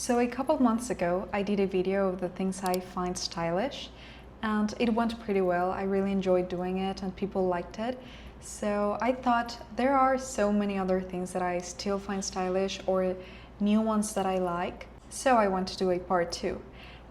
So a couple months ago, I did a video of the things I find stylish, and it went pretty well. I really enjoyed doing it and people liked it. So I thought there are so many other things that I still find stylish or new ones that I like. So I want to do a part 2.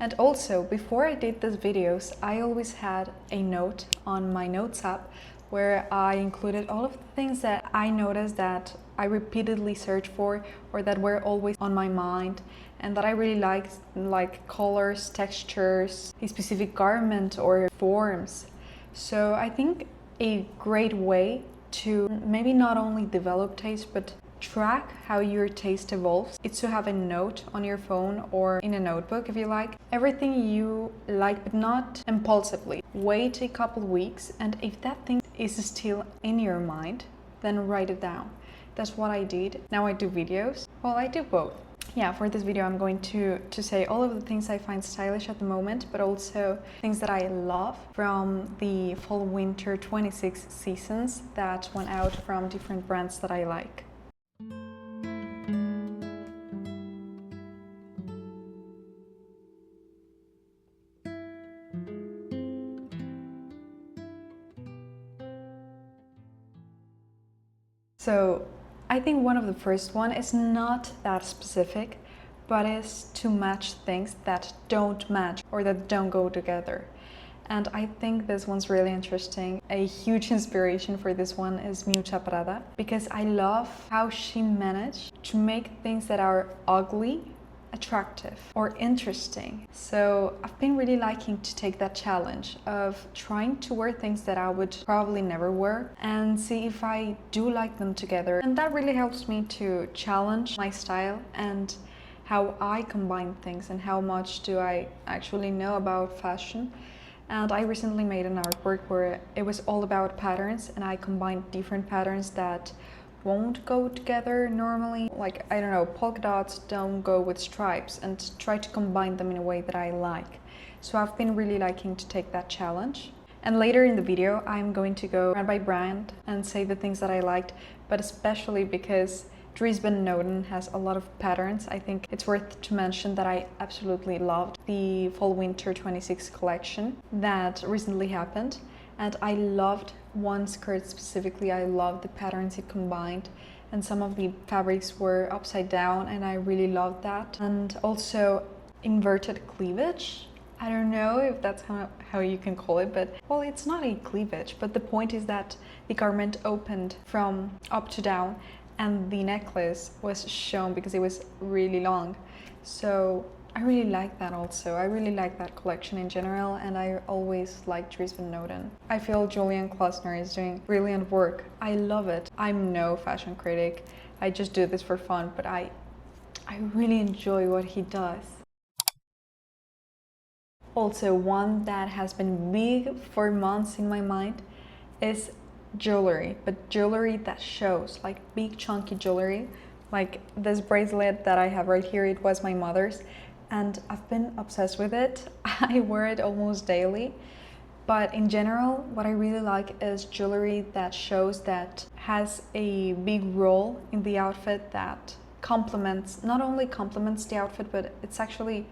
And also, before I did these videos, I always had a note on my notes app where I included all of the things that I noticed that I repeatedly search for or that were always on my mind and that I really liked, like colors, textures, a specific garment or forms. So I think a great way to maybe not only develop taste but track how your taste evolves is to have a note on your phone or in a notebook if you like. Everything you like, but not impulsively. Wait a couple weeks, and if that thing is still in your mind, then write it down. That's what I did. Now I do videos. Well, I do both. Yeah, for this video I'm going to say all of the things I find stylish at the moment, but also things that I love from the fall-winter 26 seasons that went out from different brands that I like. So I think one of the first one is not that specific, but is to match things that don't match or that don't go together. And I think this one's really interesting. A huge inspiration for this one is Miuccia Prada, because I love how she managed to make things that are ugly attractive or interesting. So I've been really liking to take that challenge of trying to wear things that I would probably never wear and see if I do like them together. And that really helps me to challenge my style and how I combine things and how much do I actually know about fashion. And I recently made an artwork where it was all about patterns, and I combined different patterns that won't go together normally. Like, I don't know, polka dots don't go with stripes, and try to combine them in a way that I like. So I've been really liking to take that challenge. And later in the video, I'm going to go brand by brand and say the things that I liked, but especially because Dries Van Noten has a lot of patterns. I think it's worth to mention that I absolutely loved the Fall-Winter 26 collection that recently happened. And I loved one skirt specifically. I loved the patterns it combined, and some of the fabrics were upside down, and I really loved that. And also inverted cleavage. I don't know if that's how you can call it, but well, it's not a cleavage, but the point is that the garment opened from up to down and the necklace was shown because it was really long. So I really like that also. I really like that collection in general, and I always like Dries Van Noten. I feel Julian Klausner is doing brilliant work. I love it. I'm no fashion critic. I just do this for fun, but I really enjoy what he does. Also, one that has been big for months in my mind is jewelry, but jewelry that shows, like big chunky jewelry. Like this bracelet that I have right here, it was my mother's, and I've been obsessed with it. I wear it almost daily. But in general, what I really like is jewelry that shows, that has a big role in the outfit, that complements, not only complements the outfit, but it's actually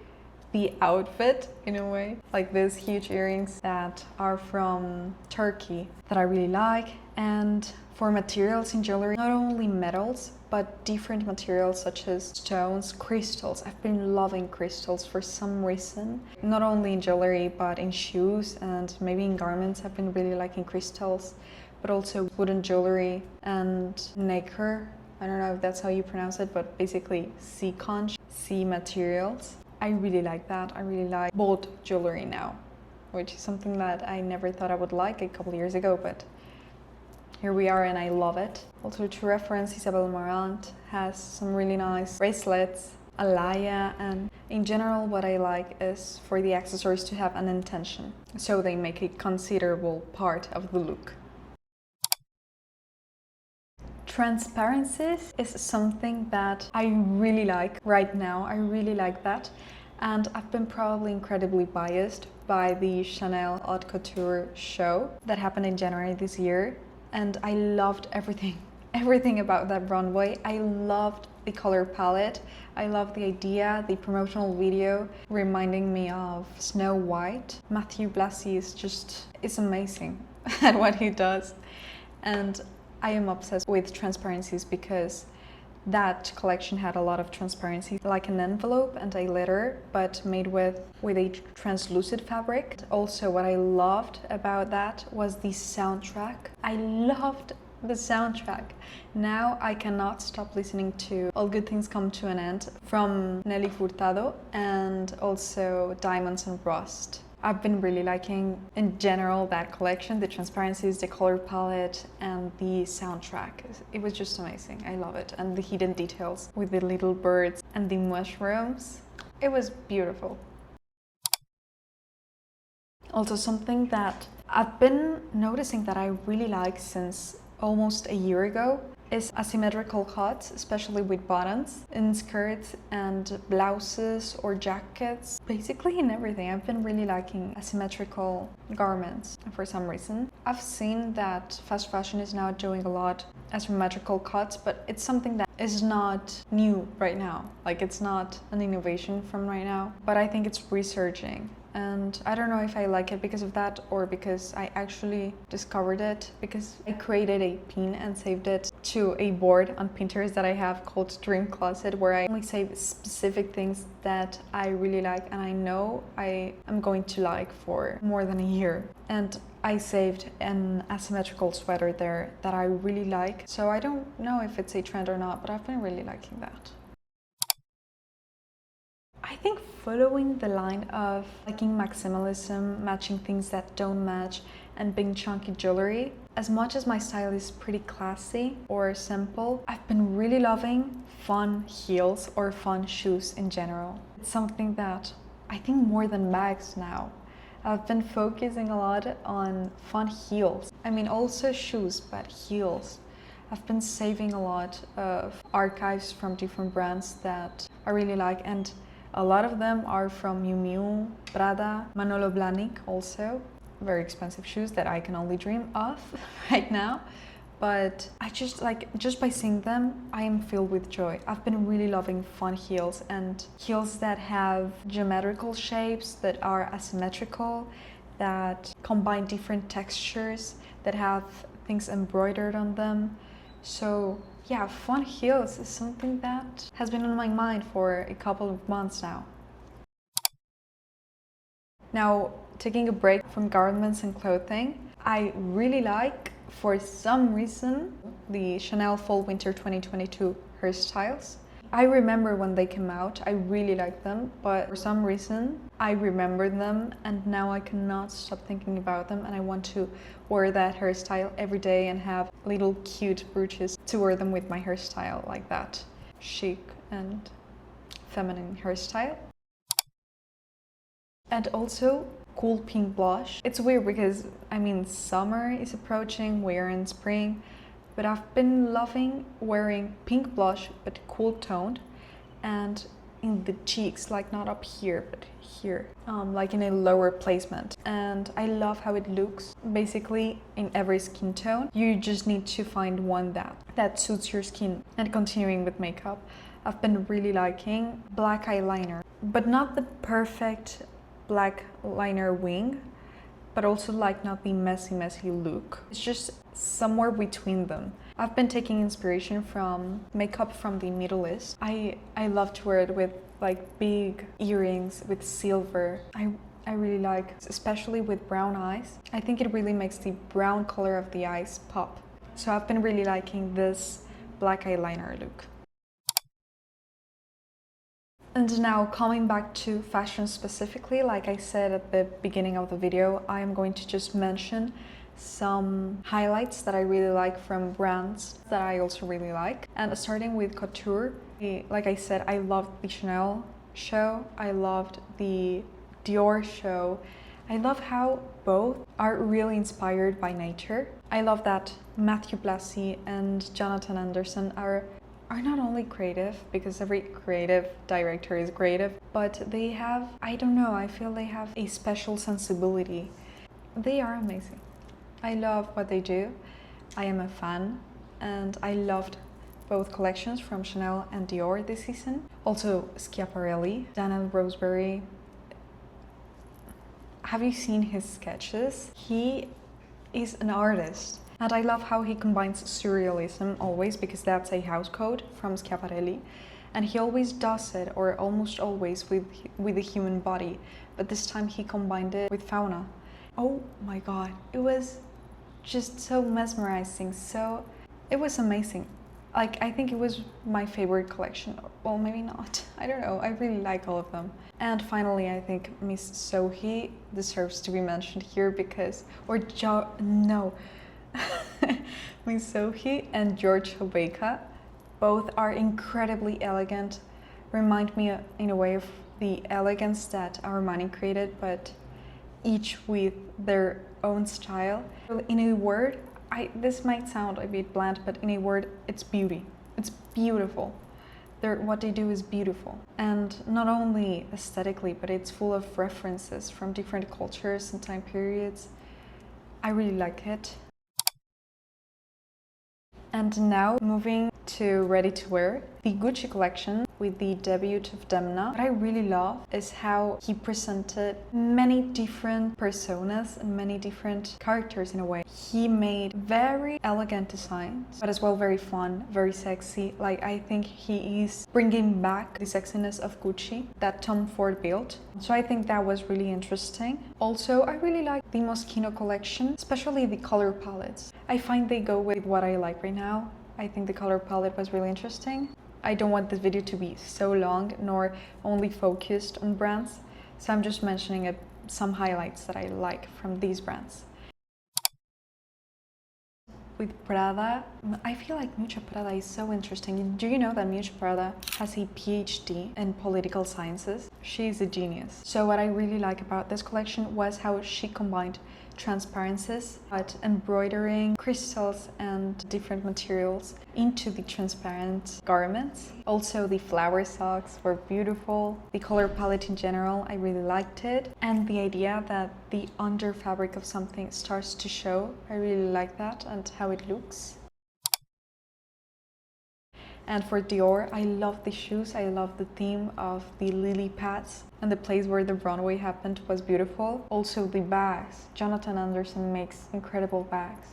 the outfit in a way. Like these huge earrings that are from Turkey that I really like. And for materials in jewelry, not only metals, but different materials such as stones, crystals. I've been loving crystals for some reason. Not only in jewelry, but in shoes and maybe in garments. I've been really liking crystals, but also wooden jewelry and nacre. I don't know if that's how you pronounce it, but basically sea conch, sea materials. I really like that. I really like bold jewelry now, which is something that I never thought I would like a couple years ago, but here we are and I love it. Also, to reference, Isabel Marant has some really nice bracelets, alaya, and in general what I like is for the accessories to have an intention, so they make a considerable part of the look. Transparencies is something that I really like right now. I really like that. And I've been probably incredibly biased by the Chanel Haute Couture show that happened in January this year. And I loved everything about that runway. I loved the color palette. I love the idea, the promotional video reminding me of Snow White. Matthew Blassie is amazing at what he does. And I am obsessed with Transparencies because that collection had a lot of transparency, like an envelope and a letter, but made with a translucent fabric. Also, what I loved about that was the soundtrack. I loved the soundtrack. Now I cannot stop listening to All Good Things Come to an End from Nelly Furtado, and also Diamonds and Rust. I've been really liking, in general, that collection, the transparencies, the color palette, and the soundtrack. It was just amazing. I love it. And the hidden details with the little birds and the mushrooms. It was beautiful. Also, something that I've been noticing that I really like since almost a year ago is asymmetrical cuts, especially with buttons in skirts and blouses or jackets. Basically in everything. I've been really liking asymmetrical garments for some reason. I've seen that fast fashion is now doing a lot asymmetrical cuts, but it's something that is not new right now. Like, it's not an innovation from right now, but I think it's resurging. And I don't know if I like it because of that or because I actually discovered it, because I created a pin and saved it to a board on Pinterest that I have called Dream Closet, where I only save specific things that I really like and I know I am going to like for more than a year. And I saved an asymmetrical sweater there that I really like. So I don't know if it's a trend or not, but I've been really liking that. I think following the line of liking maximalism, matching things that don't match, and being chunky jewelry, as much as my style is pretty classy or simple, I've been really loving fun heels or fun shoes in general. It's something that I think more than bags now. I've been focusing a lot on fun heels. I mean, also shoes, but heels. I've been saving a lot of archives from different brands that I really like, and a lot of them are from Miu Miu, Prada, Manolo Blahnik also. Very expensive shoes that I can only dream of right now. But I just by seeing them, I am filled with joy. I've been really loving fun heels and heels that have geometrical shapes, that are asymmetrical, that combine different textures, that have things embroidered on them. So yeah, fun heels is something that has been on my mind for a couple of months now. Now, taking a break from garments and clothing, I really like, for some reason, the Chanel Fall Winter 2022 hairstyles. I remember when they came out, I really liked them, but for some reason I remembered them and now I cannot stop thinking about them, and I want to wear that hairstyle every day and have little cute brooches to wear them with my hairstyle, like that chic and feminine hairstyle. And also cool pink blush. It's weird because, I mean, summer is approaching, we're in spring, but I've been loving wearing pink blush but cool toned, and in the cheeks, like not up here but here, like in a lower placement. And I love how it looks basically in every skin tone. You just need to find one that suits your skin. And continuing with makeup, I've been really liking black eyeliner, but not the perfect black liner wing, but also like not the messy look. It's just somewhere between them. I've been taking inspiration from makeup from the Middle East. I love to wear it with like big earrings with silver. I really like, especially with brown eyes. I think it really makes the brown color of the eyes pop. So I've been really liking this black eyeliner look. And now coming back to fashion specifically, like I said at the beginning of the video, I am going to just mention some highlights that I really like from brands that I also really like. And starting with Couture, like I said, I loved the Chanel show, I loved the Dior show. I love how both are really inspired by nature. I love that Matthew Blassie and Jonathan Anderson are not only creative, because every creative director is creative, but they have, I don't know, I feel they have a special sensibility. They are amazing. I love what they do. I am a fan, and I loved both collections from Chanel and Dior this season. Also Schiaparelli, Daniel Roseberry. Have you seen his sketches? He is an artist. And I love how he combines surrealism always, because that's a house code from Schiaparelli. And he always does it, or almost always, with the human body. But this time he combined it with fauna. Oh my god, it was just so mesmerizing. It was amazing. Like, I think it was my favorite collection. Well, maybe not. I don't know. I really like all of them. And finally, I think Miss Sohee deserves to be mentioned here because... Miss Sohee and George Hobeika, both are incredibly elegant. Remind me in a way of the elegance that Armani created, but each with their own style. In a word, this might sound a bit bland, but in a word, it's beauty. It's beautiful. What they do is beautiful. And not only aesthetically, but it's full of references from different cultures and time periods. I really like it. And now moving to ready-to-wear, the Gucci collection with the debut of Demna. What I really love is how he presented many different personas and many different characters in a way. He made very elegant designs, but as well very fun, very sexy. Like, I think he is bringing back the sexiness of Gucci that Tom Ford built. So I think that was really interesting. Also, I really like the Moschino collection, especially the color palettes. I find they go with what I like right now. I think the color palette was really interesting. I don't want this video to be so long nor only focused on brands, so I'm just mentioning some highlights that I like from these brands. With Prada, I feel like Miuccia Prada is so interesting. Do you know that Miuccia Prada has a PhD in political sciences? She's a genius. So what I really like about this collection was how she combined transparencies, but embroidering crystals and different materials into the transparent garments. Also, the flower socks were beautiful. The color palette in general, I really liked it. And the idea that the under fabric of something starts to show, I really like that and how it looks. And for Dior, I love the shoes. I love the theme of the lily pads, and the place where the runway happened was beautiful. Also the bags. Jonathan Anderson makes incredible bags.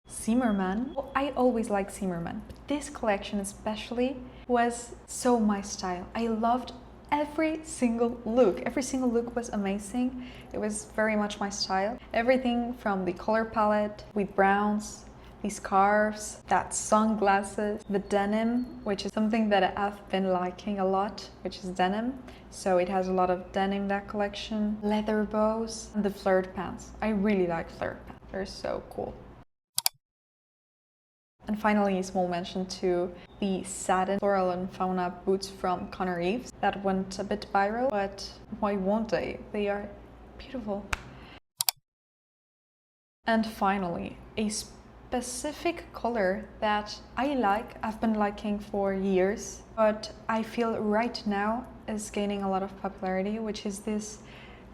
Zimmermann. Well, I always like Zimmermann, but this collection especially was so my style. I loved every single look. Every single look was amazing. It was very much my style. Everything from the color palette with browns, the scarves, that sunglasses, the denim, which is something that I've been liking a lot, which is denim. So it has a lot of denim, that collection. Leather bows and the flared pants. I really like flared pants. They're so cool. And finally, a small mention to the satin floral and fauna boots from Connor Eves. That went a bit viral, but why won't they? They are beautiful. And finally, a specific color that I've been liking for years, but I feel right now is gaining a lot of popularity, which is this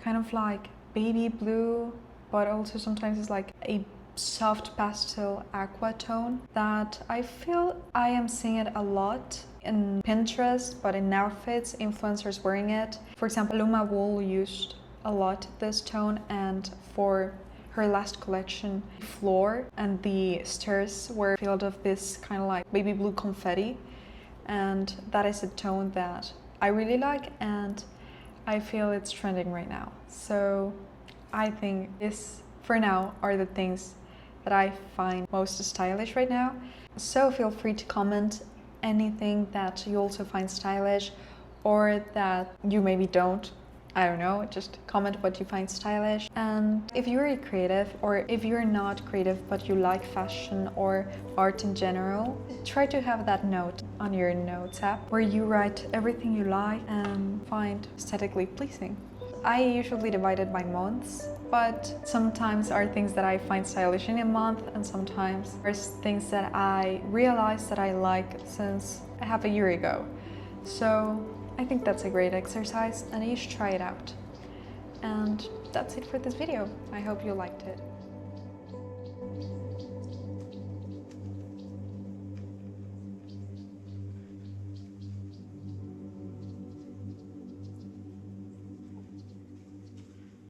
kind of like baby blue, but also sometimes it's like a soft pastel aqua tone that I feel I am seeing it a lot in Pinterest, but in outfits, influencers wearing it. For example, Luma Wool used a lot this tone, and for her last collection, the floor and the stairs were filled with this kind of like baby blue confetti, and that is a tone that I really like and I feel it's trending right now. So I think this for now are the things that I find most stylish right now. So feel free to comment anything that you also find stylish or that you maybe don't. I don't know, just comment what you find stylish. And if you're a creative, or if you're not creative but you like fashion or art in general, try to have that note on your notes app where you write everything you like and find aesthetically pleasing. I usually divide it by months, but sometimes are things that I find stylish in a month, and sometimes there's things that I realized that I like since I have a year ago. So I think that's a great exercise and you should try it out. And that's it for this video. I hope you liked it.